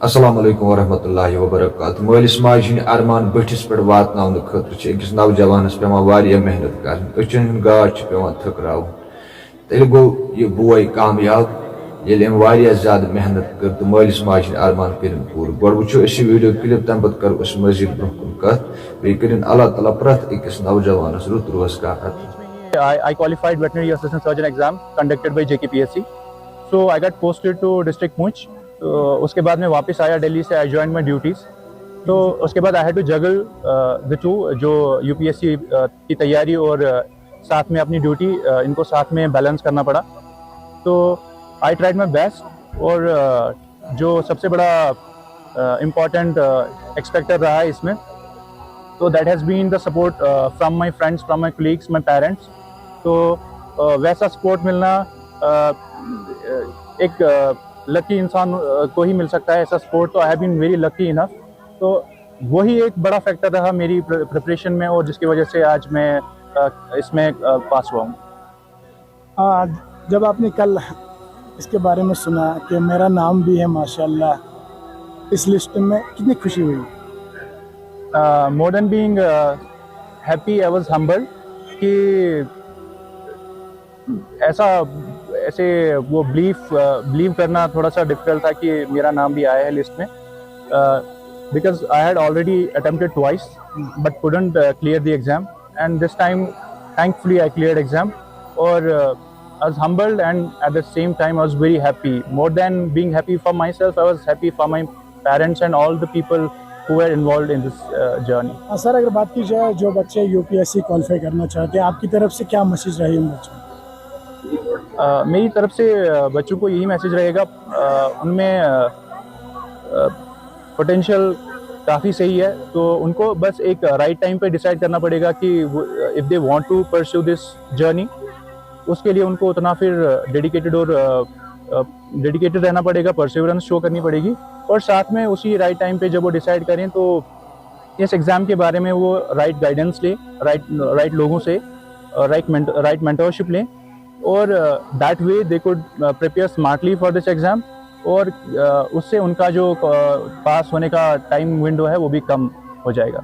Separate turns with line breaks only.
अस्सलाम वालेकुम वरहमतुल्लाहि वबरकातुहू। मालिस माज हिंद अरमान बठिस पे वातनावन खतर अकिस नौजवानस पेवान वारिया मेहनत कर अचन हिंद गाज पेवान थकरावन। तेल गो यह बोय कामयाब ये वारिया ज्यादा मेहनत कर तो मालिस माज हिंद अरमान कर पूर। गो वो वीडियो क्लिप तम पे करो मजीद ब्रोह कुन कत बे कर अल्लाह ताला प्रत अकिस नौजवानस रुत रोजगार अता।
I qualified veterinary assistant surgeon exam conducted by JKPSC. So I got posted to district Munch. तो उसके बाद मैं वापस आया दिल्ली से, आई जॉइन माई ड्यूटीज़। तो उसके बाद I had to juggle the two, जो यूपीएससी की तैयारी और साथ में अपनी ड्यूटी, इनको साथ में बैलेंस करना पड़ा। तो आई ट्राइड माई बेस्ट, और जो सबसे बड़ा इम्पॉर्टेंट एक्सपेक्टर रहा है इसमें, तो that has been the support from my friends, from my colleagues, my parents. तो वैसा सपोर्ट मिलना एक लकी इंसान को ही मिल सकता है, ऐसा सपोर्ट। तो I have been very lucky enough. तो वही एक बड़ा फैक्टर रहा मेरी प्रिपरेशन में, और जिसकी वजह से आज मैं इसमें पास हुआ हूँ।
जब आपने कल इसके बारे में सुना कि मेरा नाम भी है माशाल्लाह इस लिस्ट में, कितनी खुशी हुई?
मोर than being happy, I was humbled कि ऐसे वो बिलीव करना थोड़ा सा डिफिकल्ट था कि मेरा नाम भी आया है लिस्ट में, because I had already attempted twice but couldn't clear the exam, and this time thankfully I cleared exam. और I was humbled and at the same time I was very happy. More than being happy for myself, I was happy for my parents and all the people who were involved in this journey.
Sir, अगर बात की जाए जो बच्चे UPSC qualify करना चाहते हैं, आपकी तरफ से क्या मैसेज रही उन बच्चों?
मेरी तरफ से बच्चों को यही मैसेज रहेगा, उनमें पोटेंशियल काफ़ी सही है, तो उनको बस एक राइट टाइम पे डिसाइड करना पड़ेगा कि if they want to pursue this journey, उसके लिए उनको उतना फिर डेडिकेटेड रहना पड़ेगा, परसिवरेंस शो करनी पड़ेगी। और साथ में उसी राइट टाइम पे जब वो डिसाइड करें, तो इस एग्ज़ाम के बारे में वो राइट गाइडेंस लें, राइट लोगों से राइट मेंटरशिप लें, और that way they could prepare smartly for this exam, और उससे उनका जो पास होने का टाइम विंडो है वो भी कम हो जाएगा।